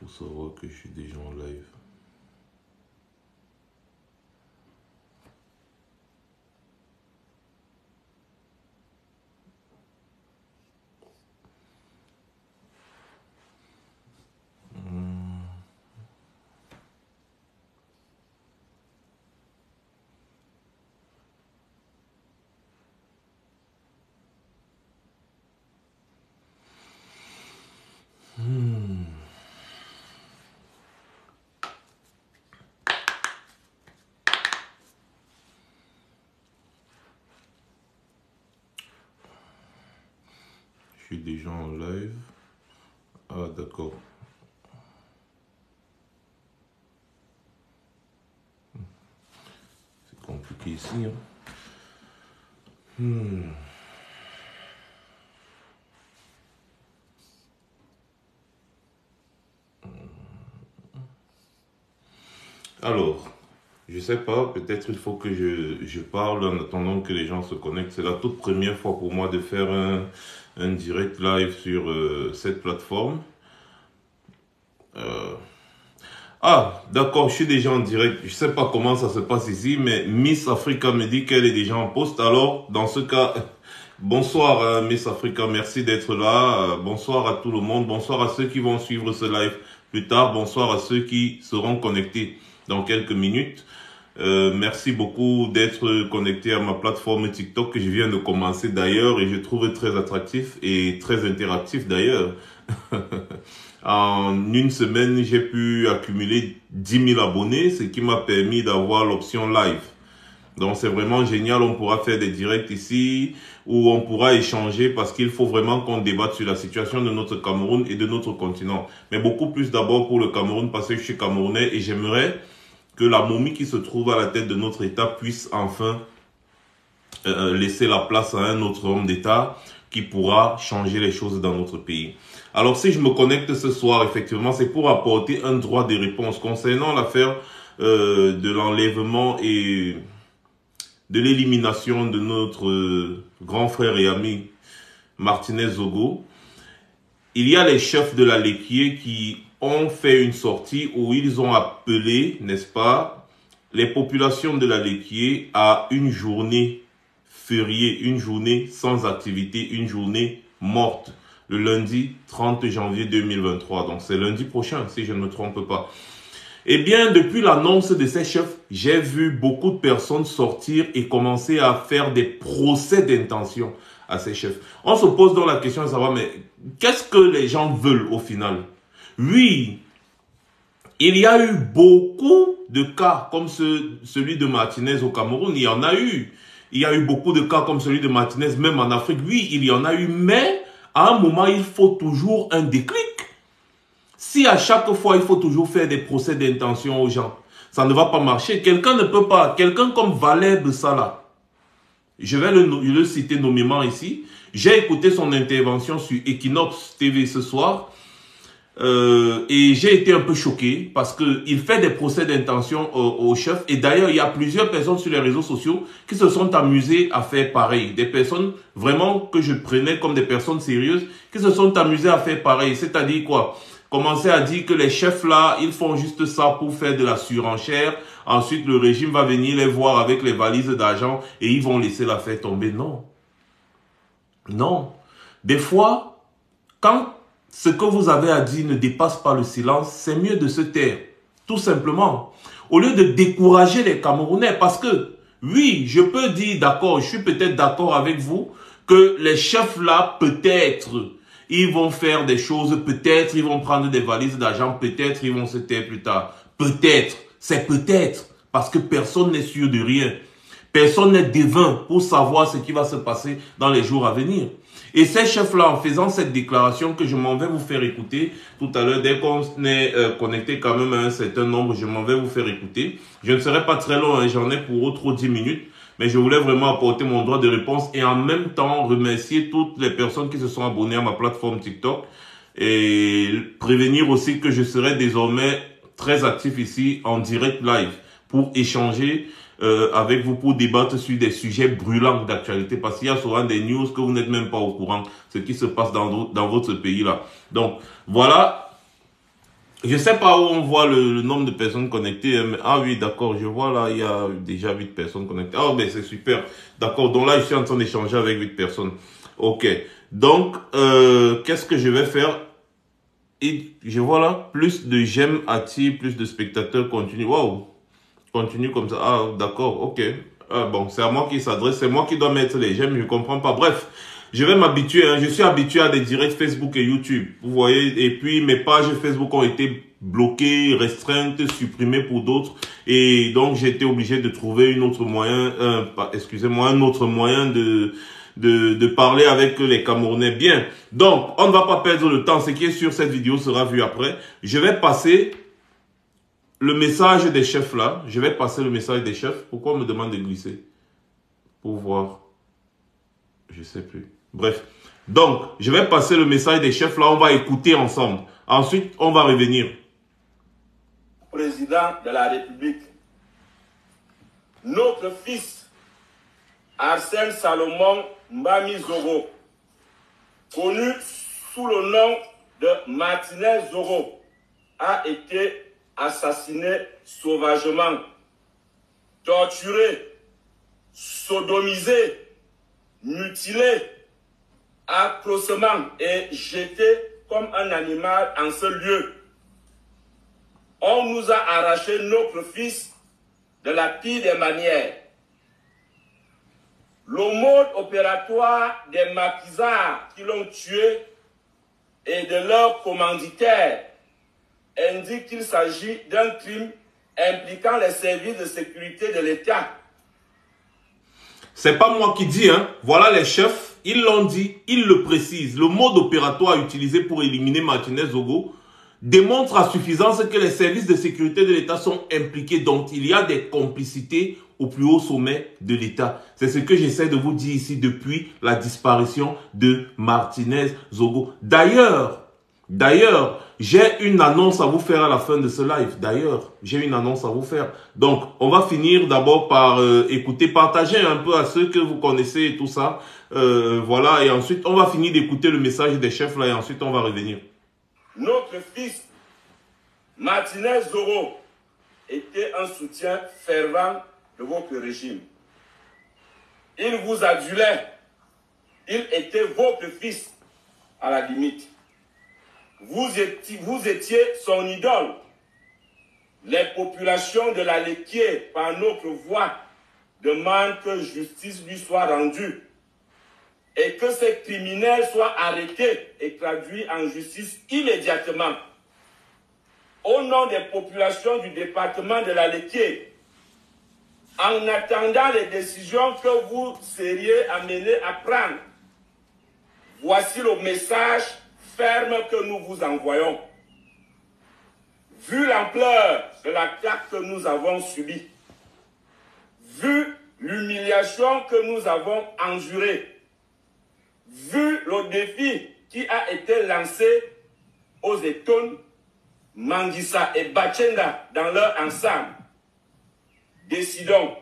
pour savoir que je suis déjà en live. Je suis déjà en live. Ah, d'accord. C'est compliqué ici. Alors, je sais pas, peut-être il faut que je parle en attendant que les gens se connectent. C'est la toute première fois pour moi de faire un direct live sur cette plateforme. Ah, d'accord, je suis déjà en direct. Je sais pas comment ça se passe ici, mais Miss Africa me dit qu'elle est déjà en poste. Alors, dans ce cas, bonsoir Miss Africa, merci d'être là. Bonsoir à tout le monde. Bonsoir à ceux qui vont suivre ce live plus tard. Bonsoir à ceux qui seront connectés dans quelques minutes. Merci beaucoup d'être connecté à ma plateforme TikTok que je viens de commencer d'ailleurs et je trouve très attractif et très interactif d'ailleurs. En une semaine, j'ai pu accumuler 10 000 abonnés, ce qui m'a permis d'avoir l'option live. Donc c'est vraiment génial, on pourra faire des directs ici où on pourra échanger parce qu'il faut vraiment qu'on débatte sur la situation de notre Cameroun et de notre continent. Mais beaucoup plus d'abord pour le Cameroun parce que je suis camerounais et j'aimerais que la momie qui se trouve à la tête de notre État puisse enfin laisser la place à un autre homme d'État qui pourra changer les choses dans notre pays. Alors si je me connecte ce soir, effectivement, c'est pour apporter un droit de réponse concernant l'affaire de l'enlèvement et de l'élimination de notre grand frère et ami Martinez Zogo. Il y a les chefs de la Léquier qui ont fait une sortie où ils ont appelé, n'est-ce pas, les populations de la Léquier à une journée fériée, une journée sans activité, une journée morte, le lundi 30 janvier 2023. Donc c'est lundi prochain, si je ne me trompe pas. Eh bien, depuis l'annonce de ces chefs, j'ai vu beaucoup de personnes sortir et commencer à faire des procès d'intention à ces chefs. On se pose donc la question de savoir, mais qu'est-ce que les gens veulent au final? Oui, il y a eu beaucoup de cas comme celui de Martinez au Cameroun, il y en a eu. Il y a eu beaucoup de cas comme celui de Martinez, même en Afrique. Oui, il y en a eu, mais à un moment, il faut toujours un déclic. Si à chaque fois, il faut toujours faire des procès d'intention aux gens, ça ne va pas marcher. Quelqu'un ne peut pas, quelqu'un comme Valère de Sala, je vais le citer nommément ici. J'ai écouté son intervention sur Equinox TV ce soir. Et j'ai été un peu choqué parce que il fait des procès d'intention au chef. Et d'ailleurs, il y a plusieurs personnes sur les réseaux sociaux qui se sont amusées à faire pareil. Des personnes vraiment que je prenais comme des personnes sérieuses qui se sont amusées à faire pareil. C'est-à-dire quoi? Commencer à dire que les chefs là, ils font juste ça pour faire de la surenchère. Ensuite, le régime va venir les voir avec les valises d'argent et ils vont laisser l'affaire tomber. Non. Non. Des fois, quand ce que vous avez à dire ne dépasse pas le silence, c'est mieux de se taire. Tout simplement. Au lieu de décourager les Camerounais, parce que, oui, je peux dire d'accord, je suis peut-être d'accord avec vous, que les chefs là, peut-être, ils vont faire des choses, peut-être, ils vont prendre des valises d'argent, peut-être, ils vont se taire plus tard. Peut-être, c'est peut-être, parce que personne n'est sûr de rien. Personne n'est devin pour savoir ce qui va se passer dans les jours à venir. Et ces chefs-là, en faisant cette déclaration que je m'en vais vous faire écouter tout à l'heure, dès qu'on est connecté quand même à un certain nombre, je m'en vais vous faire écouter. Je ne serai pas très long, hein, j'en ai pour autre 10 minutes, mais je voulais vraiment apporter mon droit de réponse et en même temps remercier toutes les personnes qui se sont abonnées à ma plateforme TikTok et prévenir aussi que je serai désormais très actif ici en direct live pour échanger avec vous pour débattre sur des sujets brûlants d'actualité parce qu'il y a souvent des news que vous n'êtes même pas au courant ce qui se passe dans votre pays là. Donc voilà, Je sais pas où on voit le nombre de personnes connectées. Mais, ah oui, d'accord, je vois là, il y a déjà 8 personnes connectées. Ah, ben c'est super. D'accord, donc là, je suis en train d'échanger avec 8 personnes. Ok. Donc, qu'est-ce que je vais faire? Et je vois là, plus de j'aime attire, plus de spectateurs continue. Waouh! Continue comme ça. Ah, d'accord, ok. Ah, bon, c'est à moi qui s'adresse, c'est moi qui dois mettre les j'aime, je comprends pas. Bref, je vais m'habituer, hein. Je suis habitué à des directs Facebook et YouTube. Vous voyez, et puis mes pages Facebook ont été bloquées, restreintes, supprimées pour d'autres. Et donc, j'ai été obligé de trouver une autre moyen, excusez-moi, un autre moyen de parler avec les Camerounais. Bien. Donc, on ne va pas perdre le temps. Ce qui est sur cette vidéo sera vu après. Je vais passer le message des chefs là. Je vais passer le message des chefs. Pourquoi on me demande de glisser? Pour voir. Je sais plus. Bref. Donc, je vais passer le message des chefs là. On va écouter ensemble. Ensuite, on va revenir. Président de la République, notre fils Arsène Salomon Mbami Zoro, connu sous le nom de Martinez Zoro, a été assassiné sauvagement, torturé, sodomisé, mutilé, atrocement et jeté comme un animal en ce lieu. On nous a arraché notre fils de la pire des manières. Le mode opératoire des maquisards qui l'ont tué et de leurs commanditaires indique qu'il s'agit d'un crime impliquant les services de sécurité de l'État. C'est pas moi qui dis, hein. Voilà les chefs, ils l'ont dit, ils le précisent. Le mode opératoire utilisé pour éliminer Martinez Zogo démontre à suffisance que les services de sécurité de l'État sont impliqués. Donc, il y a des complicités au plus haut sommet de l'État. C'est ce que j'essaie de vous dire ici depuis la disparition de Martinez Zogo. D'ailleurs, j'ai une annonce à vous faire à la fin de ce live. J'ai une annonce à vous faire. Donc, on va finir d'abord par écouter, partager un peu à ceux que vous connaissez et tout ça. Voilà, et ensuite, on va finir d'écouter le message des chefs là et ensuite, on va revenir. Notre fils, Martinez Zoro, était un soutien fervent de votre régime. Il vous adulait. Il était votre fils, à la limite. Vous étiez son idole. Les populations de la Léquier, par notre voix, demandent que justice lui soit rendue et que ces criminels soient arrêtés et traduits en justice immédiatement. Au nom des populations du département de la Léquier, en attendant les décisions que vous seriez amenés à prendre, voici le message ferme que nous vous envoyons. Vu l'ampleur de la claque que nous avons subie, vu l'humiliation que nous avons endurée, vu le défi qui a été lancé aux Etones, Manguissa et Bachenda dans leur ensemble, décidons.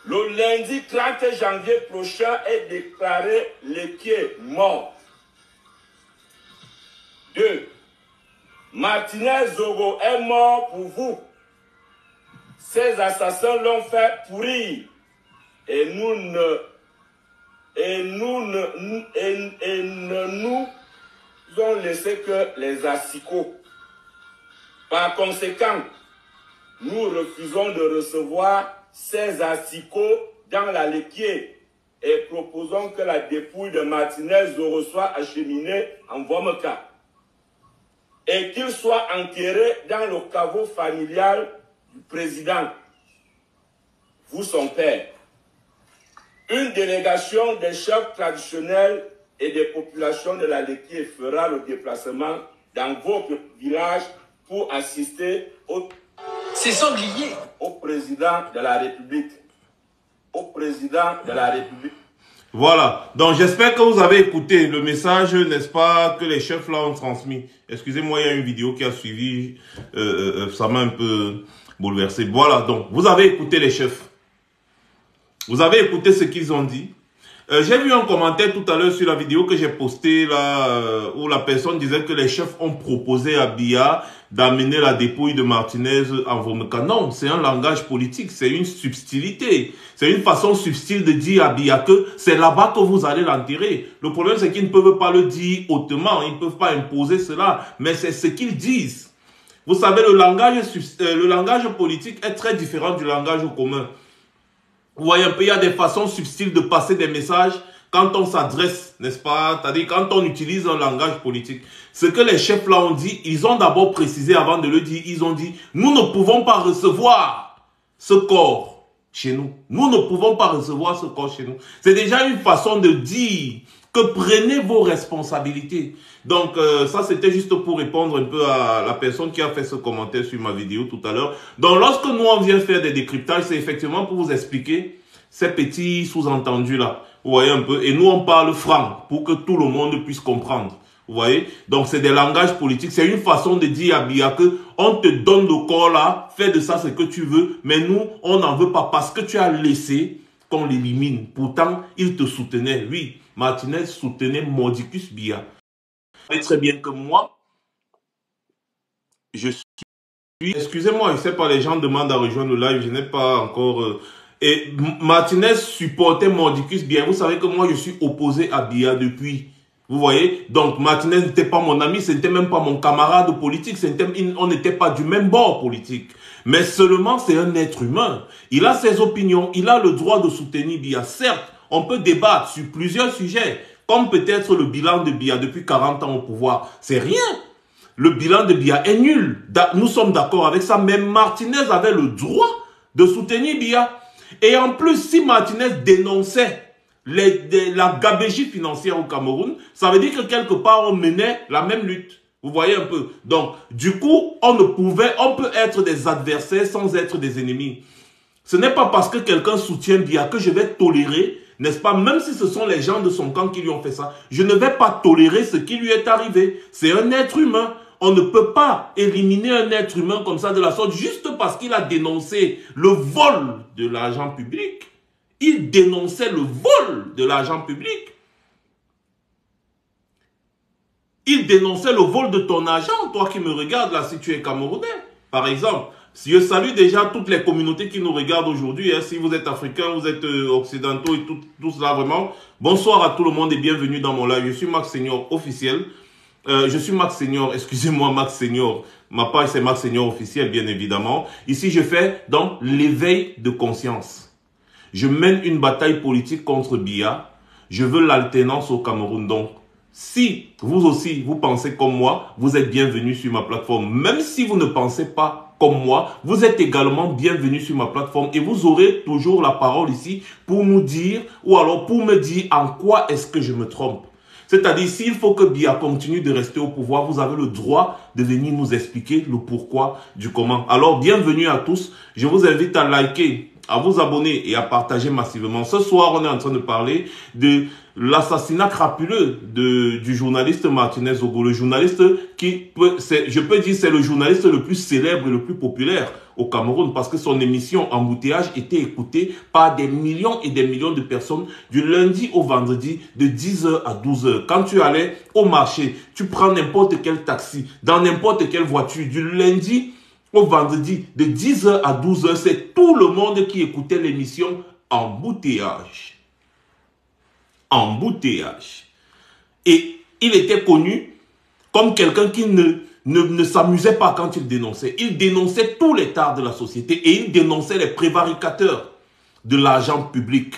Le lundi 30 janvier prochain est déclaré Léquier mort. 2. Martinez Zogo est mort pour vous. Ces assassins l'ont fait pourrir et ne nous ont laissé que les asticots. Par conséquent, nous refusons de recevoir ces asticots dans la Léquier et proposons que la dépouille de Martinez Zoro soit acheminée en Vomeka et qu'il soit enterré dans le caveau familial du président, vous son père. Une délégation des chefs traditionnels et des populations de la Léquier fera le déplacement dans votre village pour assister au président de la République. Au président de la République. Voilà. Donc, j'espère que vous avez écouté le message, n'est-ce pas, que les chefs là ont transmis. Excusez-moi, il y a une vidéo qui a suivi. Ça m'a un peu bouleversé. Voilà. Donc, vous avez écouté les chefs. Vous avez écouté ce qu'ils ont dit. J'ai vu un commentaire tout à l'heure sur la vidéo que j'ai postée là, où la personne disait que les chefs ont proposé à Biya d'amener la dépouille de Martinez en Vomeka. Non, c'est un langage politique, c'est une subtilité. C'est une façon subtile de dire à Biya que c'est là-bas que vous allez l'enterrer. Le problème, c'est qu'ils ne peuvent pas le dire hautement, ils ne peuvent pas imposer cela, mais c'est ce qu'ils disent. Vous savez, le langage politique est très différent du langage commun. Vous voyez un peu, il y a des façons subtiles de passer des messages quand on s'adresse, n'est-ce pas? C'est-à-dire quand on utilise un langage politique. Ce que les chefs là ont dit, ils ont d'abord précisé avant de le dire, ils ont dit, nous ne pouvons pas recevoir ce corps chez nous. Nous ne pouvons pas recevoir ce corps chez nous. C'est déjà une façon de dire que prenez vos responsabilités. Donc, ça, c'était juste pour répondre un peu à la personne qui a fait ce commentaire sur ma vidéo tout à l'heure. Donc, lorsque nous, on vient faire des décryptages, c'est effectivement pour vous expliquer ces petits sous-entendus-là. Vous voyez un peu. Et nous, on parle franc pour que tout le monde puisse comprendre. Vous voyez? Donc, c'est des langages politiques. C'est une façon de dire à Biya que on te donne le corps là, fais de ça ce que tu veux, mais nous, on n'en veut pas parce que tu as laissé qu'on l'élimine. Pourtant, il te soutenait. Oui, Martinez soutenait Mordicus Biya. Vous savez très bien que moi, je suis... Excusez-moi, je ne sais pas, les gens demandent à rejoindre le live, je n'ai pas encore... Et Martinez supportait Mordicus Biya. Vous savez que moi, je suis opposé à Biya depuis... Vous voyez? Donc, Martinez n'était pas mon ami, ce n'était même pas mon camarade politique, on n'était pas du même bord politique. Mais seulement, c'est un être humain. Il a ses opinions, il a le droit de soutenir Biya. Certes, on peut débattre sur plusieurs sujets, comme peut-être le bilan de Biya depuis 40 ans au pouvoir. C'est rien. Le bilan de Biya est nul. Nous sommes d'accord avec ça. Mais Martinez avait le droit de soutenir Biya. Et en plus, si Martinez dénonçait la gabegie financière au Cameroun, ça veut dire que quelque part, on menait la même lutte. Vous voyez un peu. Donc, du coup, on peut être des adversaires sans être des ennemis. Ce n'est pas parce que quelqu'un soutient Biya que je vais tolérer, n'est-ce pas, même si ce sont les gens de son camp qui lui ont fait ça, je ne vais pas tolérer ce qui lui est arrivé. C'est un être humain. On ne peut pas éliminer un être humain comme ça de la sorte juste parce qu'il a dénoncé le vol de l'argent public. Il dénonçait le vol de l'argent public. Il dénonçait le vol de ton argent, toi qui me regardes là, si tu es Camerounais, par exemple. Je salue déjà toutes les communautés qui nous regardent aujourd'hui. Hein. Si vous êtes africains, vous êtes occidentaux et tout cela vraiment. Bonsoir à tout le monde et bienvenue dans mon live. Je suis Max Senior officiel. Je suis Max Senior, excusez-moi Max Senior. Ma page c'est Max Senior officiel bien évidemment. Ici je fais donc l'éveil de conscience. Je mène une bataille politique contre Biya. Je veux l'alternance au Cameroun. Donc si vous aussi vous pensez comme moi, vous êtes bienvenus sur ma plateforme. Même si vous ne pensez pas comme moi, vous êtes également bienvenus sur ma plateforme et vous aurez toujours la parole ici pour nous dire ou alors pour me dire en quoi est-ce que je me trompe. C'est-à-dire, s'il faut que Biya continue de rester au pouvoir, vous avez le droit de venir nous expliquer le pourquoi du comment. Alors, bienvenue à tous. Je vous invite à liker, à vous abonner et à partager massivement. Ce soir, on est en train de parler de l'assassinat crapuleux du journaliste Martinez Zogo. Le journaliste qui, je peux dire, c'est le journaliste le plus célèbre et le plus populaire au Cameroun parce que son émission Embouteillage était écoutée par des millions et des millions de personnes du lundi au vendredi de 10h à 12h. Quand tu allais au marché, tu prends n'importe quel taxi, dans n'importe quelle voiture, du lundi au vendredi de 10h à 12h, c'est tout le monde qui écoutait l'émission Embouteillage. Embouteillage. Et il était connu comme quelqu'un qui ne s'amusait pas quand il dénonçait. Il dénonçait tous les tares de la société et il dénonçait les prévaricateurs de l'argent public.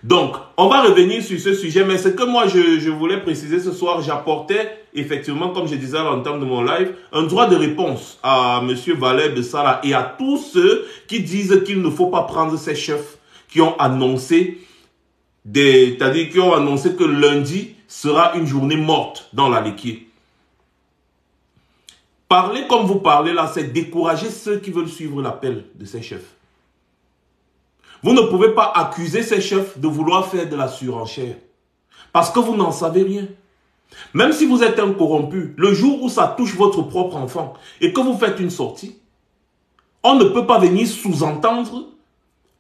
Donc, on va revenir sur ce sujet, mais ce que moi je voulais préciser ce soir, j'apportais effectivement, comme je disais à l'entame de mon live, un droit de réponse à M. Valère Bessala et à tous ceux qui disent qu'il ne faut pas prendre ces chefs qui ont annoncé c'est-à-dire qui ont annoncé que lundi sera une journée morte dans la Léquier. Parler comme vous parlez là, c'est décourager ceux qui veulent suivre l'appel de ces chefs. Vous ne pouvez pas accuser ces chefs de vouloir faire de la surenchère. Parce que vous n'en savez rien. Même si vous êtes un corrompu, le jour où ça touche votre propre enfant et que vous faites une sortie, on ne peut pas venir sous-entendre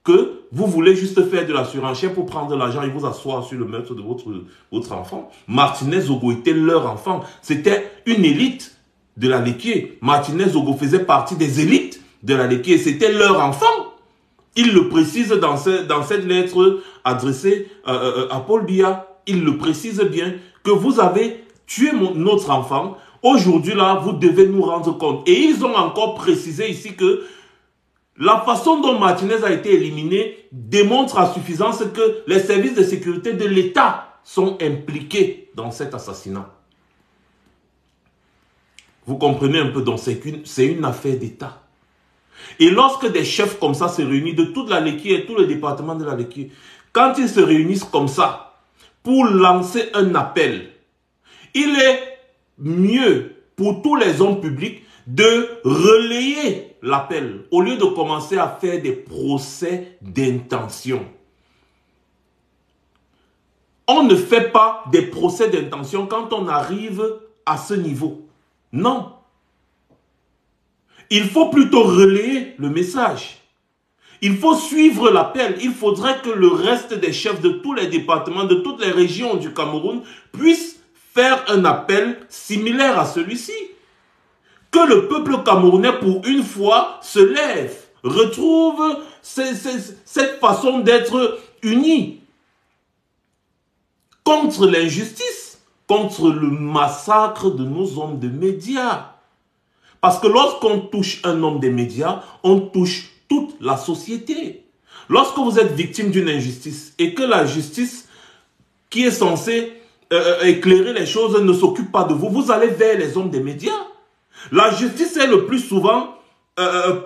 que vous voulez juste faire de la surenchère pour prendre l'argent et vous asseoir sur le meurtre de votre enfant. Martinez Zogo était leur enfant. C'était une élite de la Léquier. Martinez Zogo faisait partie des élites de la Léquier. C'était leur enfant. Il le précise dans cette lettre adressée à Paul Biya. Il le précise bien que vous avez tué notre enfant. Aujourd'hui, là, vous devez nous rendre compte. Et ils ont encore précisé ici que la façon dont Martinez a été éliminé démontre à suffisance que les services de sécurité de l'État sont impliqués dans cet assassinat. Vous comprenez un peu, donc c'est une affaire d'État. Et lorsque des chefs comme ça se réunissent de toute la Léquier et tout le département de la Léquier, quand ils se réunissent comme ça pour lancer un appel, il est mieux pour tous les hommes publics de relayer l'appel au lieu de commencer à faire des procès d'intention. On ne fait pas des procès d'intention quand on arrive à ce niveau. Non. Il faut plutôt relayer le message. Il faut suivre l'appel. Il faudrait que le reste des chefs de tous les départements, de toutes les régions du Cameroun puissent faire un appel similaire à celui-ci. Que le peuple camerounais, pour une fois, se lève, retrouve cette façon d'être uni contre l'injustice, contre le massacre de nos hommes de médias. Parce que lorsqu'on touche un homme des médias, on touche toute la société. Lorsque vous êtes victime d'une injustice et que la justice qui est censée éclairer les choses ne s'occupe pas de vous, vous allez vers les hommes des médias. La justice est le plus souvent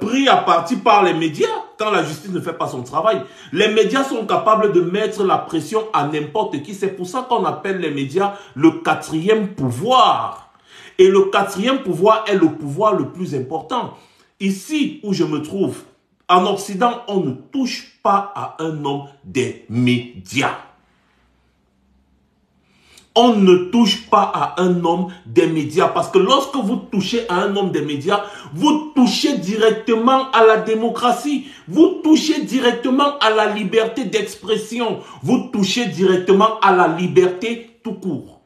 prise à partie par les médias quand la justice ne fait pas son travail. Les médias sont capables de mettre la pression à n'importe qui. C'est pour ça qu'on appelle les médias le quatrième pouvoir. Et le quatrième pouvoir est le pouvoir le plus important. Ici où je me trouve, en Occident, on ne touche pas à un homme des médias. On ne touche pas à un homme des médias. Parce que lorsque vous touchez à un homme des médias, vous touchez directement à la démocratie. Vous touchez directement à la liberté d'expression. Vous touchez directement à la liberté tout court.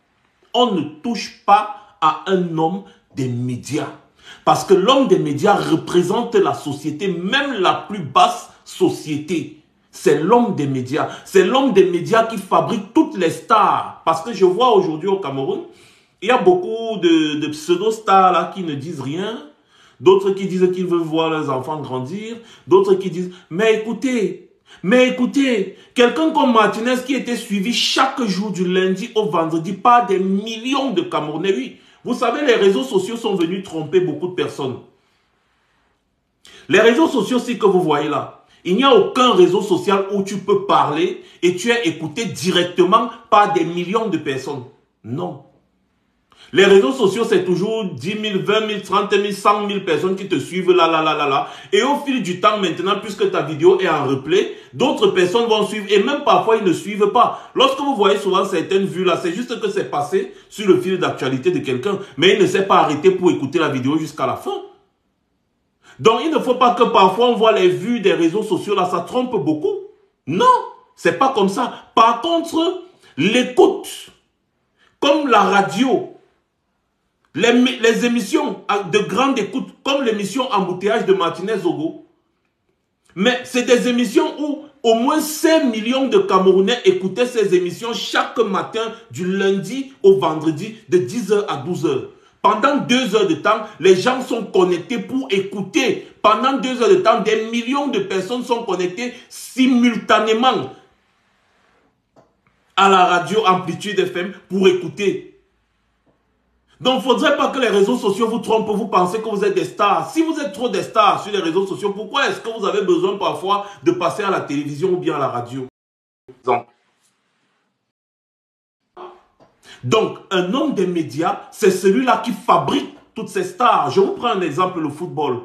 On ne touche pas à un homme des médias. Parce que l'homme des médias représente la société, même la plus basse société. C'est l'homme des médias. C'est l'homme des médias qui fabrique toutes les stars. Parce que je vois aujourd'hui au Cameroun, il y a beaucoup de pseudo-stars là qui ne disent rien. D'autres qui disent qu'ils veulent voir leurs enfants grandir. D'autres qui disent, mais écoutez, quelqu'un comme Martinez qui était suivi chaque jour du lundi au vendredi par des millions de Camerounais, oui. Vous savez, les réseaux sociaux sont venus tromper beaucoup de personnes. Les réseaux sociaux, c'est que vous voyez là, il n'y a aucun réseau social où tu peux parler et tu es écouté directement par des millions de personnes. Non. Les réseaux sociaux, c'est toujours 10 000, 20 000, 30 000, 100 000 personnes qui te suivent là. Et au fil du temps maintenant, puisque ta vidéo est en replay, d'autres personnes vont suivre et même parfois ils ne suivent pas. Lorsque vous voyez souvent certaines vues là, c'est juste que c'est passé sur le fil d'actualité de quelqu'un, mais il ne s'est pas arrêté pour écouter la vidéo jusqu'à la fin. Donc il ne faut pas que parfois on voit les vues des réseaux sociaux là, ça trompe beaucoup. Non, c'est pas comme ça. Par contre, l'écoute, comme la radio, les émissions de grande écoute, comme l'émission Embouteillage de Martinez Zogo, mais c'est des émissions où au moins 5 millions de Camerounais écoutaient ces émissions chaque matin du lundi au vendredi de 10h à 12h. Pendant 2 heures de temps, les gens sont connectés pour écouter. Pendant 2 heures de temps, des millions de personnes sont connectées simultanément à la radio Amplitude FM pour écouter. Donc, il ne faudrait pas que les réseaux sociaux vous trompent, vous pensez que vous êtes des stars. Si vous êtes trop des stars sur les réseaux sociaux, pourquoi est-ce que vous avez besoin parfois de passer à la télévision ou bien à la radio? Donc, un homme des médias, c'est celui-là qui fabrique toutes ces stars. Je vous prends un exemple, le football.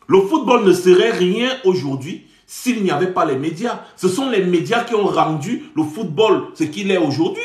Le football ne serait rien aujourd'hui s'il n'y avait pas les médias. Ce sont les médias qui ont rendu le football ce qu'il est aujourd'hui.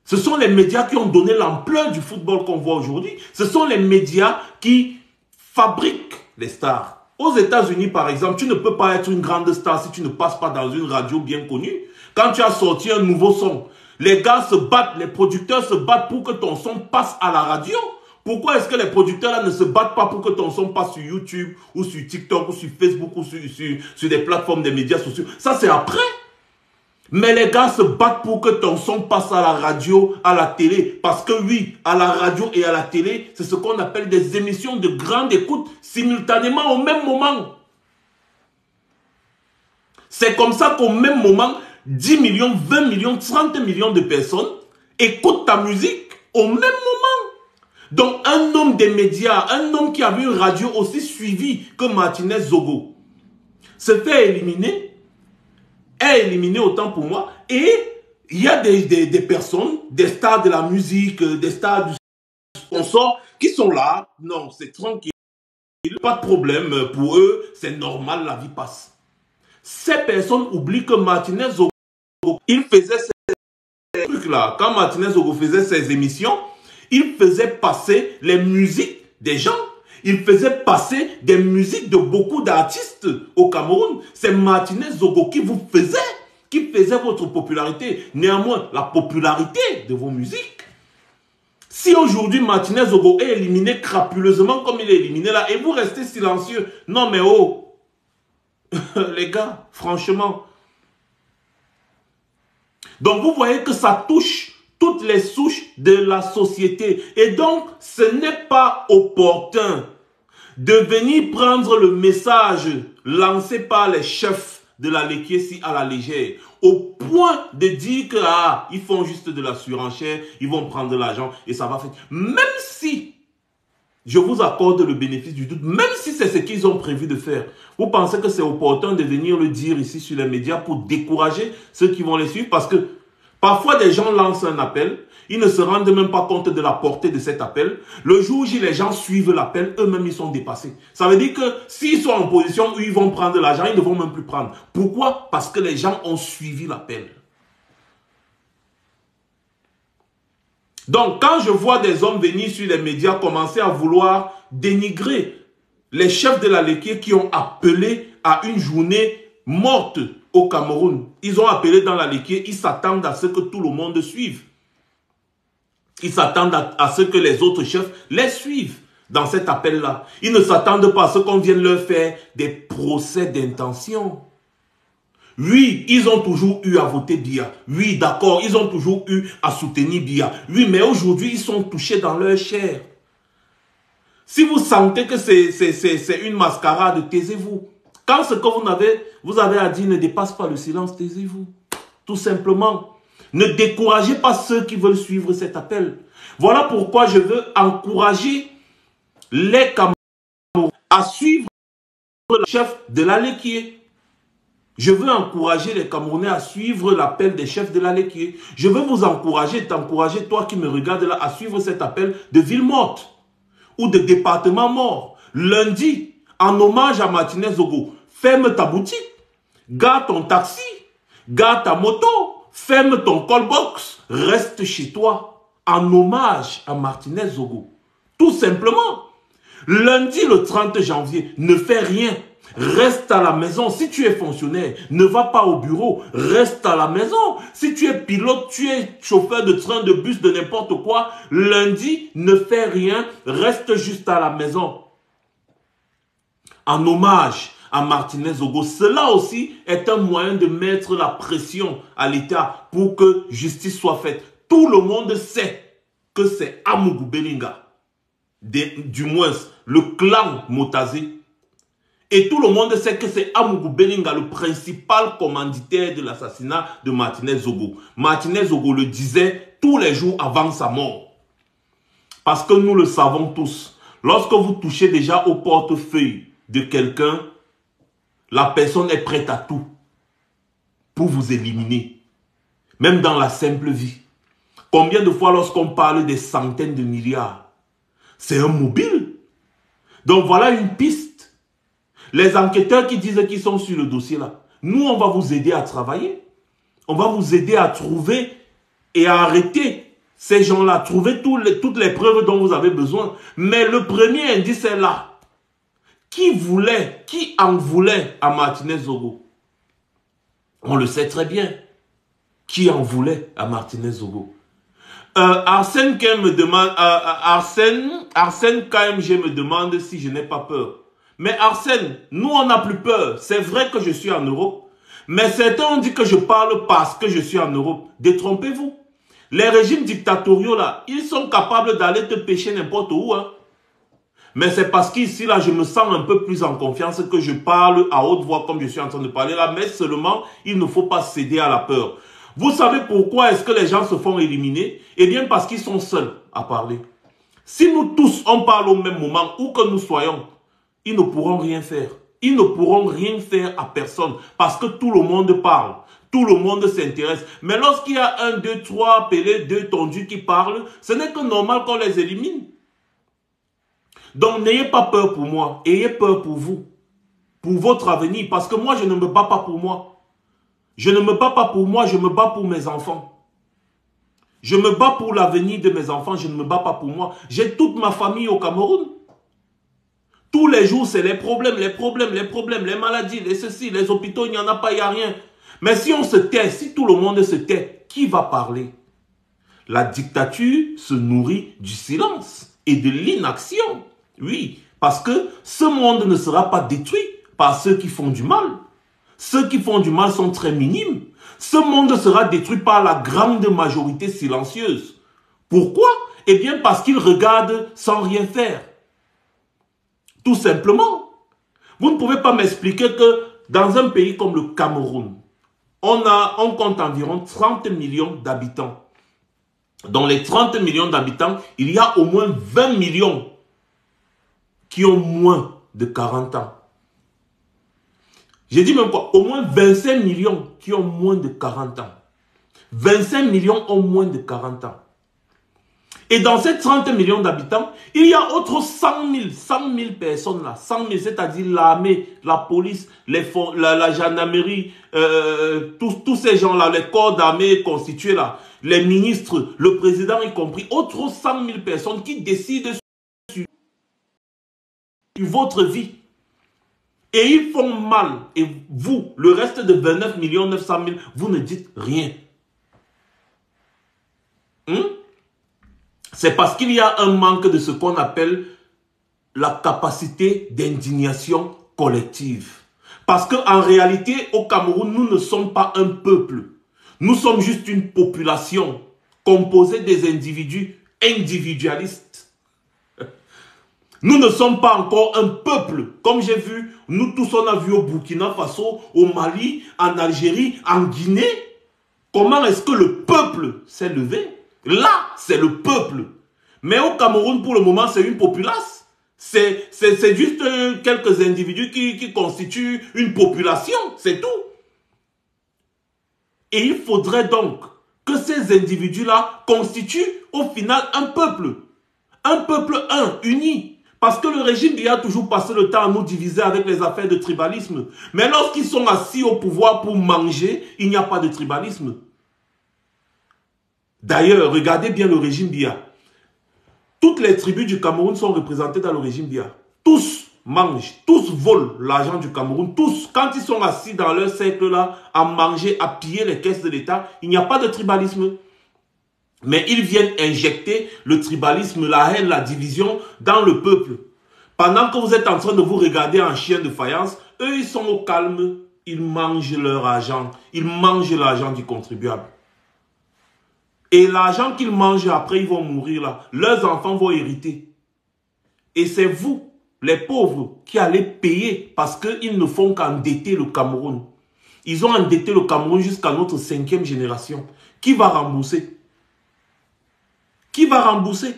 Ce sont les médias qui ont donné l'ampleur du football qu'on voit aujourd'hui. Ce sont les médias qui fabriquent les stars. Aux États-Unis, par exemple, tu ne peux pas être une grande star si tu ne passes pas dans une radio bien connue. Quand tu as sorti un nouveau son, les gars se battent, les producteurs se battent pour que ton son passe à la radio. Pourquoi est-ce que les producteurs là ne se battent pas pour que ton son passe sur YouTube ou sur TikTok ou sur Facebook ou sur des plateformes des médias sociaux? Ça, c'est après. Mais les gars se battent pour que ton son passe à la radio, à la télé. Parce que oui, à la radio et à la télé, c'est ce qu'on appelle des émissions de grande écoute simultanément au même moment. C'est comme ça qu'au même moment, 10 millions, 20 millions, 30 millions de personnes écoutent ta musique au même moment. Donc un homme des médias, un homme qui avait une radio aussi suivie que Martinez Zogo, se fait éliminer, est éliminé autant pour moi, et il y a des personnes, des stars de la musique, des stars du sponsor, qui sont là, non, c'est tranquille, pas de problème, pour eux, c'est normal, la vie passe. Ces personnes oublient que Martinez Zogo, il faisait ces trucs-là, quand Martinez Zogo faisait ses émissions, il faisait passer les musiques des gens. Il faisait passer des musiques de beaucoup d'artistes au Cameroun. C'est Martinez Zogo qui vous faisait votre popularité. Néanmoins, la popularité de vos musiques. Si aujourd'hui Martinez Zogo est éliminé crapuleusement comme il est éliminé là, et vous restez silencieux, non mais oh, les gars, franchement. Donc vous voyez que ça touche toutes les souches de la société. Et donc, ce n'est pas opportun de venir prendre le message lancé par les chefs de la Lekiesi à la légère, au point de dire que ils font juste de la surenchère, ils vont prendre de l'argent et ça va faire. Même si, je vous accorde le bénéfice du doute, même si c'est ce qu'ils ont prévu de faire, vous pensez que c'est opportun de venir le dire ici sur les médias pour décourager ceux qui vont les suivre? Parce que parfois, des gens lancent un appel, ils ne se rendent même pas compte de la portée de cet appel. Le jour où les gens suivent l'appel, eux-mêmes, ils sont dépassés. Ça veut dire que s'ils sont en position où ils vont prendre l'argent, ils ne vont même plus prendre. Pourquoi? Parce que les gens ont suivi l'appel. Donc, quand je vois des hommes venir sur les médias commencer à vouloir dénigrer les chefs de la Lekié qui ont appelé à une journée morte au Cameroun. Ils ont appelé dans la Lekié, ils s'attendent à ce que tout le monde suive. Ils s'attendent à ce que les autres chefs les suivent dans cet appel-là. Ils ne s'attendent pas à ce qu'on vienne leur faire des procès d'intention. Oui, ils ont toujours eu à voter Biya. Oui, d'accord, ils ont toujours eu à soutenir Biya. Oui, mais aujourd'hui, ils sont touchés dans leur chair. Si vous sentez que c'est une mascarade, taisez-vous. Quand ce que vous avez à dire ne dépasse pas le silence, taisez-vous. Tout simplement. Ne découragez pas ceux qui veulent suivre cet appel. Voilà pourquoi je veux encourager les Camerounais à suivre le chef de la Lekié. Je veux encourager les Camerounais à suivre l'appel des chefs de la Lekié. Je veux vous encourager, t'encourager, toi qui me regardes là, à suivre cet appel de ville morte ou de département mort. Lundi, en hommage à Martinez Zogo, ferme ta boutique, garde ton taxi, garde ta moto, ferme ton callbox, reste chez toi, en hommage à Martinez Zogo. Tout simplement. Lundi, le 30 janvier, ne fais rien. Reste à la maison. Si tu es fonctionnaire, ne va pas au bureau. Reste à la maison. Si tu es pilote, tu es chauffeur de train, de bus, de n'importe quoi, lundi, ne fais rien. Reste juste à la maison. En hommage à Martinez Zogo. Cela aussi est un moyen de mettre la pression à l'État pour que justice soit faite. Tout le monde sait que c'est Amougou Belinga, du moins le clan Motazé. Et tout le monde sait que c'est Amougou Belinga, le principal commanditaire de l'assassinat de Martinez Zogo. Martinez Zogo le disait tous les jours avant sa mort. Parce que nous le savons tous. Lorsque vous touchez déjà au portefeuille de quelqu'un, la personne est prête à tout pour vous éliminer. Même dans la simple vie. Combien de fois lorsqu'on parle des centaines de milliards, c'est un mobile. Donc voilà une piste. Les enquêteurs qui disent qu'ils sont sur le dossier là, nous on va vous aider à travailler. On va vous aider à trouver et à arrêter ces gens-là. Trouver toutes les preuves dont vous avez besoin. Mais le premier indice est là. qui en voulait à Martinez Zogo? On le sait très bien. Qui en voulait à Martinez Zogo? Arsène KM me demande, Arsène KMG me demande si je n'ai pas peur. Mais Arsène, nous on n'a plus peur. C'est vrai que je suis en Europe. Mais certains ont dit que je parle parce que je suis en Europe. Détrompez-vous. Les régimes dictatoriaux là, ils sont capables d'aller te pêcher n'importe où. Hein. Mais c'est parce qu'ici là, je me sens un peu plus en confiance que je parle à haute voix comme je suis en train de parler là. Mais seulement, il ne faut pas céder à la peur. Vous savez pourquoi est-ce que les gens se font éliminer? Eh bien parce qu'ils sont seuls à parler. Si nous tous, on parle au même moment, où que nous soyons, ils ne pourront rien faire. Ils ne pourront rien faire à personne parce que tout le monde parle. Tout le monde s'intéresse. Mais lorsqu'il y a 1, 2, 3 appelés, 2 tondus qui parlent, ce n'est que normal qu'on les élimine. Donc n'ayez pas peur pour moi. Ayez peur pour vous. Pour votre avenir. Parce que moi, je ne me bats pas pour moi. Je ne me bats pas pour moi, je me bats pour mes enfants. Je me bats pour l'avenir de mes enfants, je ne me bats pas pour moi. J'ai toute ma famille au Cameroun. Tous les jours, c'est les problèmes, les maladies, les ceci, les hôpitaux, il n'y en a pas, il n'y a rien. Mais si on se tait, si tout le monde se tait, qui va parler? La dictature se nourrit du silence et de l'inaction. Oui, parce que ce monde ne sera pas détruit par ceux qui font du mal. Ceux qui font du mal sont très minimes. Ce monde sera détruit par la grande majorité silencieuse. Pourquoi? Eh bien parce qu'ils regardent sans rien faire. Tout simplement. Vous ne pouvez pas m'expliquer que dans un pays comme le Cameroun, on compte environ 30 millions d'habitants. Dans les 30 millions d'habitants, il y a au moins 20 millions qui ont moins de 40 ans. J'ai dit même quoi? Au moins 25 millions qui ont moins de 40 ans. 25 millions ont moins de 40 ans. Et dans ces 30 millions d'habitants, il y a autres 100 000 personnes là. 100 000, c'est-à-dire l'armée, la police, la gendarmerie, tous ces gens-là, les corps d'armée constitués là, les ministres, le président y compris, autres 100 000 personnes qui décident sur votre vie. Et ils font mal. Et vous, le reste de 29 900 000, vous ne dites rien. C'est parce qu'il y a un manque de ce qu'on appelle la capacité d'indignation collective. Parce qu'en réalité, au Cameroun, nous ne sommes pas un peuple. Nous sommes juste une population composée des individus individualistes. Nous ne sommes pas encore un peuple. Comme j'ai vu, nous tous on a vu au Burkina Faso, au Mali, en Algérie, en Guinée. Comment est-ce que le peuple s'est levé? Là, c'est le peuple. Mais au Cameroun, pour le moment, c'est une populace. C'est juste quelques individus qui constituent une population. C'est tout. Et il faudrait donc que ces individus-là constituent au final un peuple. Un peuple uni. Parce que le régime Biya a toujours passé le temps à nous diviser avec les affaires de tribalisme. Mais lorsqu'ils sont assis au pouvoir pour manger, il n'y a pas de tribalisme. D'ailleurs, regardez bien le régime Biya. Toutes les tribus du Cameroun sont représentées dans le régime Biya. Tous mangent, tous volent l'argent du Cameroun. Tous, quand ils sont assis dans leur cercle-là, à manger, à piller les caisses de l'État, il n'y a pas de tribalisme. Mais ils viennent injecter le tribalisme, la haine, la division dans le peuple. Pendant que vous êtes en train de vous regarder en chien de faïence, eux, ils sont au calme, ils mangent leur argent. Ils mangent l'argent du contribuable. Et l'argent qu'ils mangent, après, ils vont mourir là. Leurs enfants vont hériter. Et c'est vous, les pauvres, qui allez payer parce qu'ils ne font qu'endetter le Cameroun. Ils ont endetté le Cameroun jusqu'à notre 5e génération. Qui va rembourser? Qui va rembourser?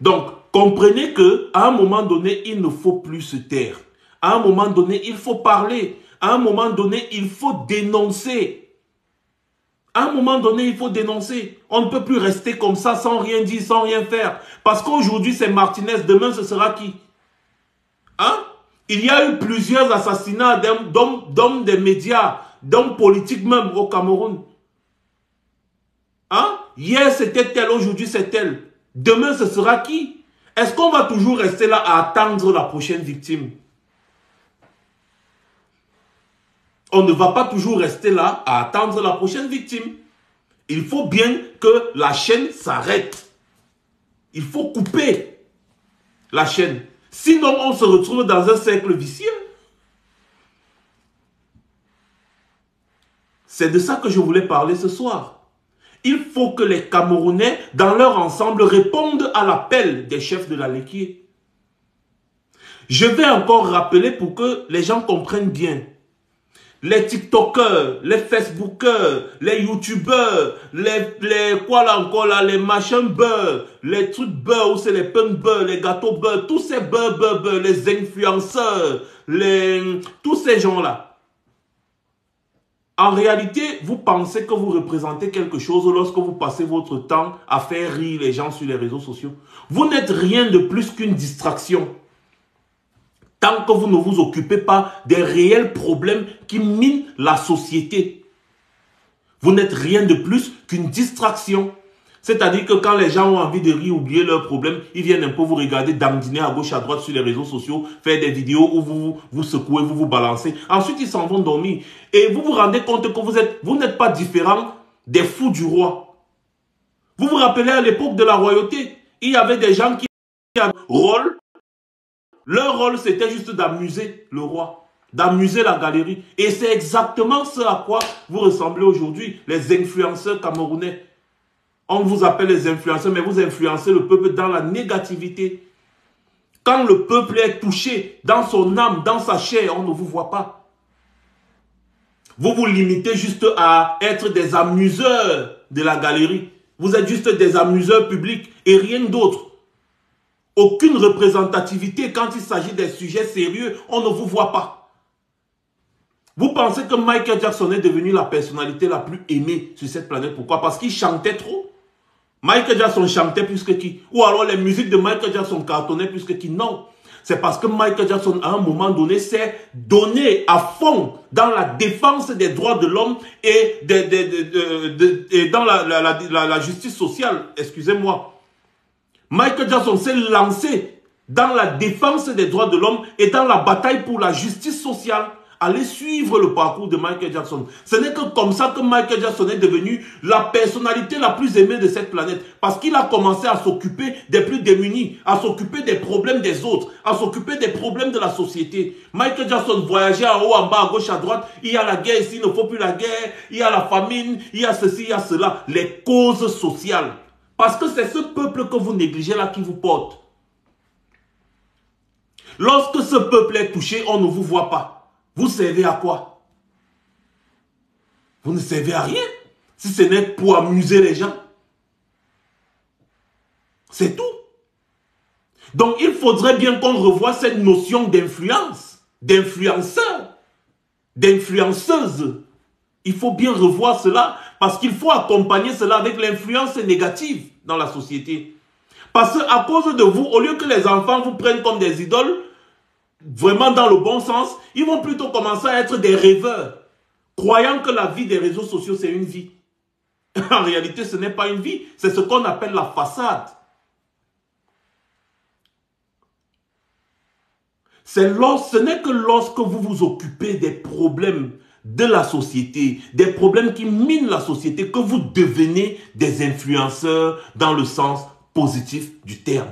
Donc, comprenez qu'à un moment donné, il ne faut plus se taire. À un moment donné, il faut parler. À un moment donné, il faut dénoncer. À un moment donné, il faut dénoncer. On ne peut plus rester comme ça sans rien dire, sans rien faire. Parce qu'aujourd'hui, c'est Martinez. Demain, ce sera qui? Hein? Il y a eu plusieurs assassinats d'hommes des médias, d'hommes politiques même au Cameroun. Hein? Hier, c'était tel, aujourd'hui, c'est tel. Demain, ce sera qui? Est-ce qu'on va toujours rester là à attendre la prochaine victime? On ne va pas toujours rester là à attendre la prochaine victime. Il faut bien que la chaîne s'arrête. Il faut couper la chaîne. Sinon, on se retrouve dans un cercle vicieux. C'est de ça que je voulais parler ce soir. Il faut que les Camerounais, dans leur ensemble, répondent à l'appel des chefs de la Léquier. Je vais encore rappeler pour que les gens comprennent bien. Les TikTokers, les Facebookers, les YouTubeurs, quoi là encore là, les machins beurre, les trucs beurre ou c'est les pains beurre, les gâteaux beurre, tous ces beurre, les influenceurs, tous ces gens-là. En réalité, vous pensez que vous représentez quelque chose lorsque vous passez votre temps à faire rire les gens sur les réseaux sociaux. Vous n'êtes rien de plus qu'une distraction. Tant que vous ne vous occupez pas des réels problèmes qui minent la société. Vous n'êtes rien de plus qu'une distraction. C'est-à-dire que quand les gens ont envie de rire, oublier leurs problèmes, ils viennent un peu vous regarder dandiner à gauche, à droite sur les réseaux sociaux, faire des vidéos où vous secouez, vous balancez. Ensuite, ils s'en vont dormir. Et vous vous rendez compte que vous n'êtes pas différent des fous du roi. Vous vous rappelez à l'époque de la royauté, il y avait des gens qui avaient un rôle. Leur rôle, c'était juste d'amuser le roi, d'amuser la galerie. Et c'est exactement ce à quoi vous ressemblez aujourd'hui, les influenceurs camerounais. On vous appelle les influenceurs, mais vous influencez le peuple dans la négativité. Quand le peuple est touché dans son âme, dans sa chair, on ne vous voit pas. Vous vous limitez juste à être des amuseurs de la galerie. Vous êtes juste des amuseurs publics et rien d'autre. Aucune représentativité quand il s'agit des sujets sérieux, on ne vous voit pas. Vous pensez que Michael Jackson est devenu la personnalité la plus aimée sur cette planète. Pourquoi? Parce qu'il chantait trop. Michael Jackson chantait plus que qui? Ou alors les musiques de Michael Jackson cartonnaient plus que qui? Non. C'est parce que Michael Jackson, à un moment donné, s'est donné à fond dans la défense des droits de l'homme et, dans la justice sociale. Excusez-moi. Michael Jackson s'est lancé dans la défense des droits de l'homme et dans la bataille pour la justice sociale. Allez suivre le parcours de Michael Jackson. Ce n'est que comme ça que Michael Jackson est devenu la personnalité la plus aimée de cette planète. Parce qu'il a commencé à s'occuper des plus démunis, à s'occuper des problèmes des autres, à s'occuper des problèmes de la société. Michael Jackson voyageait en haut, en bas, à gauche, à droite. Il y a la guerre ici, il ne faut plus la guerre. Il y a la famine, il y a ceci, il y a cela. Les causes sociales. Parce que c'est ce peuple que vous négligez là qui vous porte. Lorsque ce peuple est touché, on ne vous voit pas. Vous servez à quoi? Vous ne servez à rien. Si ce n'est pour amuser les gens. C'est tout. Donc il faudrait bien qu'on revoie cette notion d'influence, d'influenceur, d'influenceuse. Il faut bien revoir cela parce qu'il faut accompagner cela avec l'influence négative dans la société. Parce qu'à cause de vous, au lieu que les enfants vous prennent comme des idoles, vraiment dans le bon sens, ils vont plutôt commencer à être des rêveurs, croyant que la vie des réseaux sociaux, c'est une vie. En réalité, ce n'est pas une vie, c'est ce qu'on appelle la façade. Ce n'est que lorsque vous vous occupez des problèmes de la société, des problèmes qui minent la société, que vous devenez des influenceurs dans le sens positif du terme.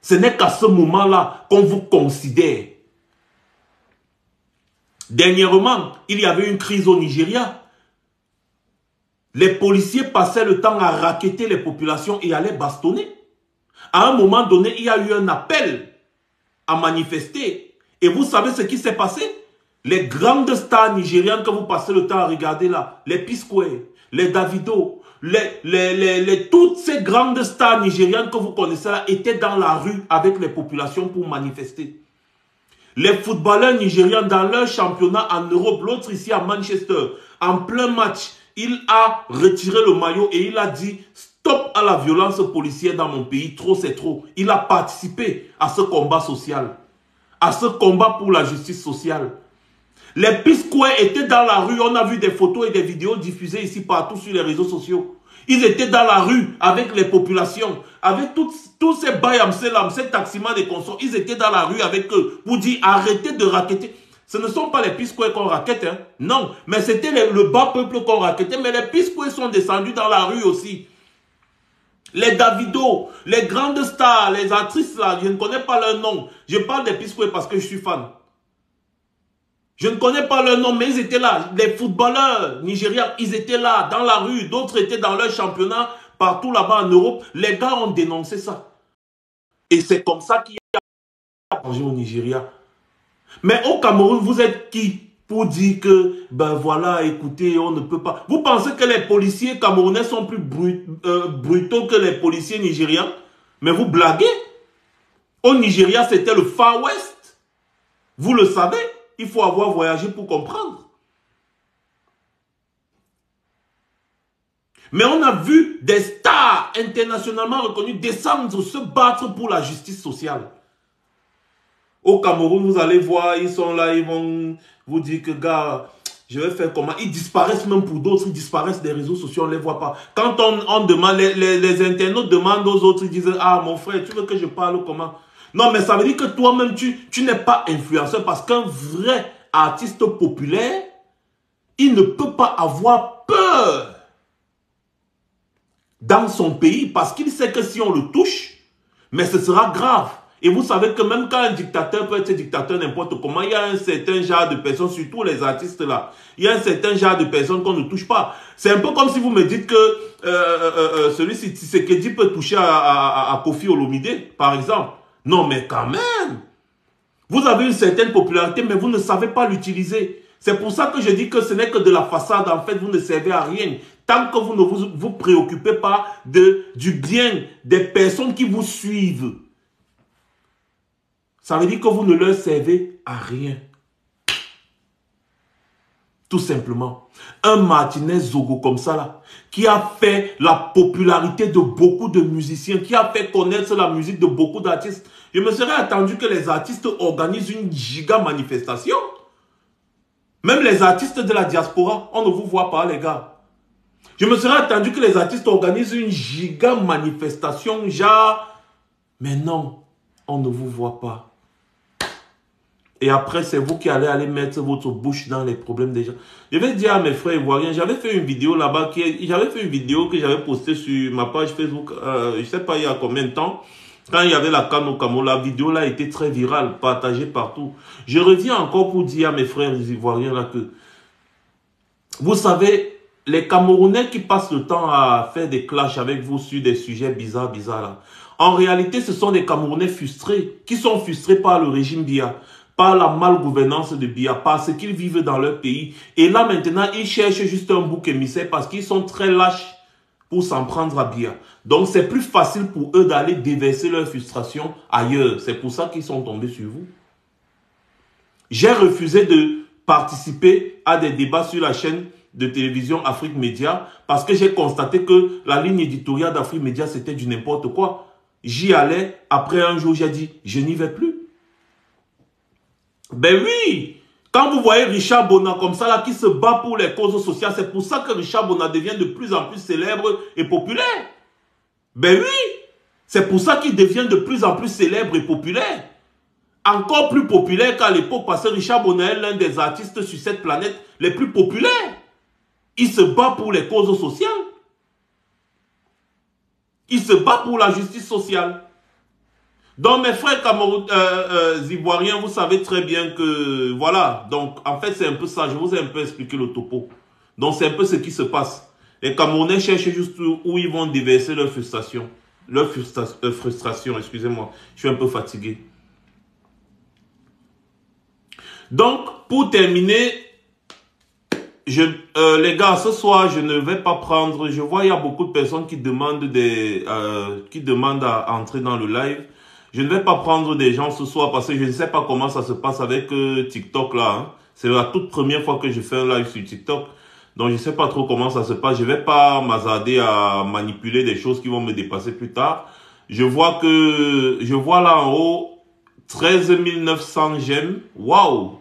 Ce n'est qu'à ce moment-là qu'on vous considère. Dernièrement, il y avait une crise au Nigeria. Les policiers passaient le temps à racketter les populations et à les bastonner. À un moment donné, il y a eu un appel à manifester. Et vous savez ce qui s'est passé? Les grandes stars nigérianes que vous passez le temps à regarder là, les P-Square, les Davido, toutes ces grandes stars nigérianes que vous connaissez là étaient dans la rue avec les populations pour manifester. Les footballeurs nigérians dans leur championnat en Europe, l'autre ici à Manchester, en plein match, il a retiré le maillot et il a dit stop à la violence policière dans mon pays, trop c'est trop. Il a participé à ce combat social, à ce combat pour la justice sociale. Les P-Square étaient dans la rue, on a vu des photos et des vidéos diffusées ici partout sur les réseaux sociaux. Ils étaient dans la rue avec les populations, avec tous ces bayamselam, ces taximans des consorts. Ils étaient dans la rue avec eux pour dire arrêtez de raqueter. Ce ne sont pas les piscoués qu'on raquette, hein. Non, mais c'était le bas peuple qu'on raquettait. Mais les piscoués sont descendus dans la rue aussi. Les Davido, les grandes stars, les actrices là, je ne connais pas leur nom. Je parle des piscoués parce que je suis fan. Je ne connais pas leur nom, mais ils étaient là. Les footballeurs nigériens, ils étaient là, dans la rue. D'autres étaient dans leur championnat, partout là-bas en Europe. Les gars ont dénoncé ça. Et c'est comme ça qu'il y a changé au Nigeria. Mais au Cameroun, vous êtes qui pour dire que, ben voilà, écoutez, on ne peut pas... Vous pensez que les policiers camerounais sont plus brutaux que les policiers nigériens? Mais vous blaguez. Au Nigeria, c'était le Far West. Vous le savez. Il faut avoir voyagé pour comprendre. Mais on a vu des stars internationalement reconnus descendre, se battre pour la justice sociale. Au Cameroun, vous allez voir, ils sont là, ils vont vous dire que, gars, je vais faire comment? Ils disparaissent même pour d'autres, ils disparaissent des réseaux sociaux, on ne les voit pas. Quand on demande, les internautes demandent aux autres, ils disent, ah, mon frère, tu veux que je parle comment? Non, mais ça veut dire que toi-même, tu n'es pas influenceur parce qu'un vrai artiste populaire, il ne peut pas avoir peur dans son pays parce qu'il sait que si on le touche, mais ce sera grave. Et vous savez que même quand un dictateur peut être dictateur n'importe comment, il y a un certain genre de personnes, surtout les artistes là, il y a un certain genre de personnes qu'on ne touche pas. C'est un peu comme si vous me dites que celui-ci Tshisekedi peut toucher à Kofi Olomide, par exemple. Non, mais quand même, vous avez une certaine popularité, mais vous ne savez pas l'utiliser. C'est pour ça que je dis que ce n'est que de la façade. En fait, vous ne servez à rien. Tant que vous ne vous préoccupez pas du bien des personnes qui vous suivent. Ça veut dire que vous ne leur servez à rien. Tout simplement. Un Martinez Zogo comme ça là, qui a fait la popularité de beaucoup de musiciens, qui a fait connaître la musique de beaucoup d'artistes. Je me serais attendu que les artistes organisent une giga manifestation. Même les artistes de la diaspora, on ne vous voit pas les gars. Je me serais attendu que les artistes organisent une giga manifestation, genre... Mais non, on ne vous voit pas. Et après, c'est vous qui allez aller mettre votre bouche dans les problèmes des gens. Je vais dire à mes frères ivoiriens, j'avais fait une vidéo là-bas, j'avais fait une vidéo que j'avais postée sur ma page Facebook, je ne sais pas il y a combien de temps, quand il y avait la canne au Cameroun, la vidéo là était très virale, partagée partout. Je reviens encore pour dire à mes frères ivoiriens là que, vous savez, les Camerounais qui passent le temps à faire des clashs avec vous sur des sujets bizarres là, en réalité, ce sont des Camerounais frustrés, qui sont frustrés par le régime Biya, par la malgouvernance de Biya, par ce qu'ils vivent dans leur pays. Et là, maintenant, ils cherchent juste un bouc émissaire parce qu'ils sont très lâches pour s'en prendre à Biya. Donc, c'est plus facile pour eux d'aller déverser leur frustration ailleurs. C'est pour ça qu'ils sont tombés sur vous. J'ai refusé de participer à des débats sur la chaîne de télévision Afrique Média parce que j'ai constaté que la ligne éditoriale d'Afrique Média, c'était du n'importe quoi. J'y allais, après un jour, j'ai dit, je n'y vais plus. Ben oui, quand vous voyez Richard Bona comme ça, là, qui se bat pour les causes sociales, c'est pour ça que Richard Bona devient de plus en plus célèbre et populaire. Ben oui, c'est pour ça qu'il devient de plus en plus célèbre et populaire. Encore plus populaire qu'à l'époque, parce que Richard Bona est l'un des artistes sur cette planète les plus populaires. Il se bat pour les causes sociales. Il se bat pour la justice sociale. Donc, mes frères ivoiriens, vous savez très bien que, voilà, donc, en fait, c'est un peu ça, je vous ai un peu expliqué le topo. Donc, c'est un peu ce qui se passe. Les Camerounais cherchent juste où ils vont déverser leur frustration. Excusez-moi, je suis un peu fatigué. Donc, pour terminer, les gars, ce soir, je ne vais pas prendre, je vois, il y a beaucoup de personnes qui demandent à entrer dans le live. Je ne vais pas prendre des gens ce soir parce que je ne sais pas comment ça se passe avec TikTok là. Hein. C'est la toute première fois que je fais un live sur TikTok. Donc je ne sais pas trop comment ça se passe. Je ne vais pas m'hazarder à manipuler des choses qui vont me dépasser plus tard. Je vois là en haut 13 900 j'aime. Waouh,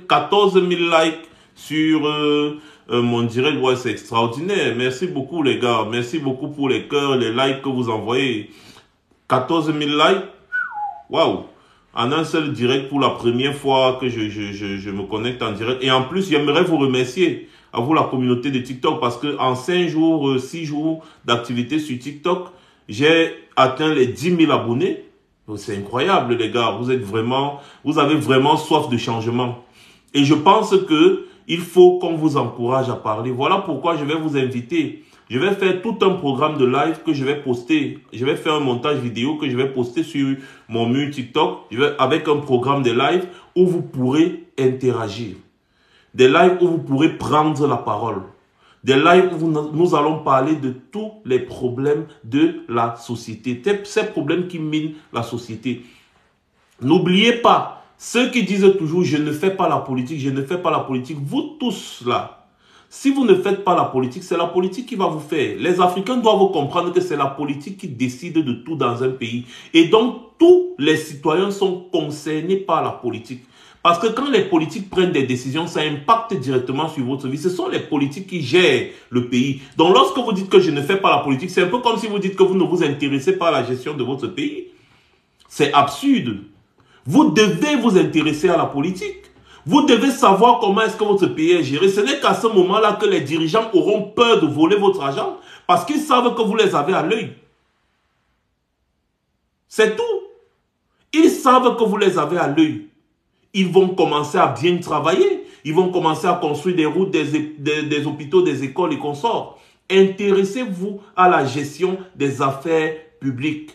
14 000 likes sur mon direct. Ouais, c'est extraordinaire. Merci beaucoup les gars. Merci beaucoup pour les cœurs, les likes que vous envoyez. 14 000 likes. Waouh. En un seul direct pour la première fois que je me connecte en direct. Et en plus, j'aimerais vous remercier, à vous la communauté de TikTok, parce que en 5 jours, 6 jours d'activité sur TikTok, j'ai atteint les 10 000 abonnés. C'est incroyable les gars. Vous avez vraiment soif de changement. Et je pense que il faut qu'on vous encourage à parler. Voilà pourquoi je vais vous inviter. Je vais faire tout un programme de live que je vais poster. Je vais faire un montage vidéo que je vais poster sur mon mur TikTok. Avec un programme de live où vous pourrez interagir. Des lives où vous pourrez prendre la parole. Des lives où nous allons parler de tous les problèmes de la société. Ces problèmes qui minent la société. N'oubliez pas, ceux qui disent toujours « je ne fais pas la politique, je ne fais pas la politique », vous tous là, si vous ne faites pas la politique, c'est la politique qui va vous faire. Les Africains doivent comprendre que c'est la politique qui décide de tout dans un pays. Et donc, tous les citoyens sont concernés par la politique. Parce que quand les politiques prennent des décisions, ça impacte directement sur votre vie. Ce sont les politiques qui gèrent le pays. Donc, lorsque vous dites que je ne fais pas la politique, c'est un peu comme si vous dites que vous ne vous intéressez pas à la gestion de votre pays. C'est absurde. Vous devez vous intéresser à la politique. Vous devez savoir comment est-ce que votre pays est géré. Ce n'est qu'à ce moment-là que les dirigeants auront peur de voler votre argent parce qu'ils savent que vous les avez à l'œil. C'est tout. Ils savent que vous les avez à l'œil. Ils vont commencer à bien travailler. Ils vont commencer à construire des routes, des hôpitaux, des écoles et consorts. Intéressez-vous à la gestion des affaires publiques.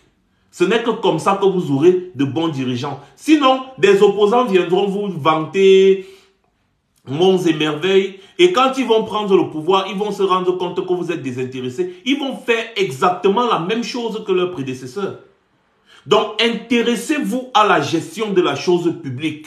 Ce n'est que comme ça que vous aurez de bons dirigeants. Sinon, des opposants viendront vous vanter monts et merveilles. Et quand ils vont prendre le pouvoir, ils vont se rendre compte que vous êtes désintéressés. Ils vont faire exactement la même chose que leurs prédécesseurs. Donc, intéressez-vous à la gestion de la chose publique.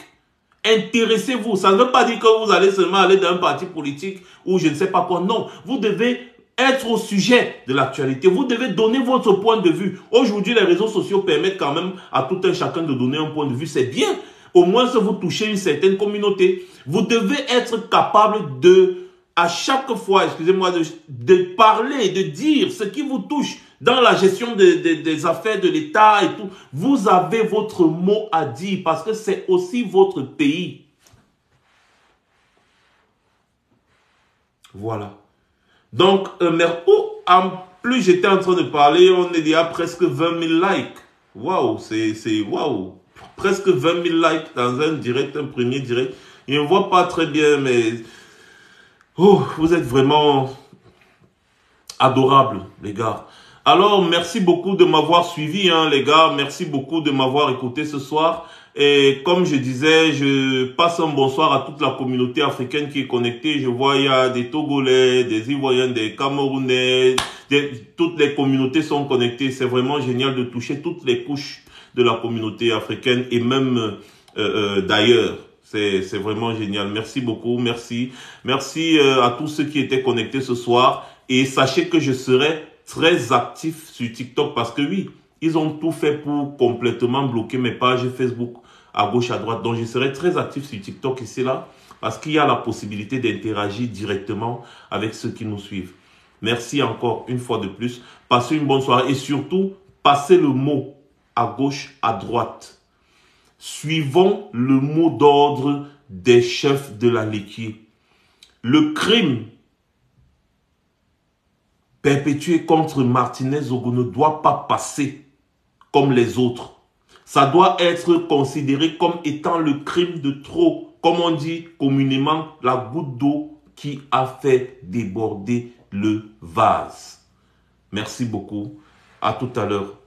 Intéressez-vous. Ça ne veut pas dire que vous allez seulement aller dans un parti politique ou je ne sais pas quoi. Non, vous devez être au sujet de l'actualité. Vous devez donner votre point de vue. Aujourd'hui, les réseaux sociaux permettent quand même à tout un chacun de donner un point de vue. C'est bien. Au moins, si vous touchez une certaine communauté, vous devez être capable de, à chaque fois, excusez-moi, de parler, de dire ce qui vous touche dans la gestion des affaires de l'État et tout. Vous avez votre mot à dire parce que c'est aussi votre pays. Voilà. Donc, en plus j'étais en train de parler, on est déjà presque 20 000 likes. Waouh, c'est waouh. Presque 20 000 likes dans un direct, un premier direct. Je ne vois pas très bien, mais... Oh, vous êtes vraiment adorables, les gars. Alors, merci beaucoup de m'avoir suivi, hein, les gars. Merci beaucoup de m'avoir écouté ce soir. Et comme je disais, je passe un bonsoir à toute la communauté africaine qui est connectée. Je vois, il y a des Togolais, des Ivoiriens, des Camerounais. Toutes les communautés sont connectées. C'est vraiment génial de toucher toutes les couches de la communauté africaine et même d'ailleurs. C'est vraiment génial. Merci beaucoup. Merci. Merci à tous ceux qui étaient connectés ce soir. Et sachez que je serai très actif sur TikTok parce que oui, ils ont tout fait pour complètement bloquer mes pages Facebook à gauche, à droite. Donc, je serai très actif sur TikTok ici, là, parce qu'il y a la possibilité d'interagir directement avec ceux qui nous suivent. Merci encore une fois de plus. Passez une bonne soirée et surtout, passez le mot à gauche, à droite. Suivons le mot d'ordre des chefs de la Léquier. Le crime perpétué contre Martinez Zogo ne doit pas passer comme les autres. Ça doit être considéré comme étant le crime de trop, comme on dit communément, la goutte d'eau qui a fait déborder le vase. Merci beaucoup. À tout à l'heure.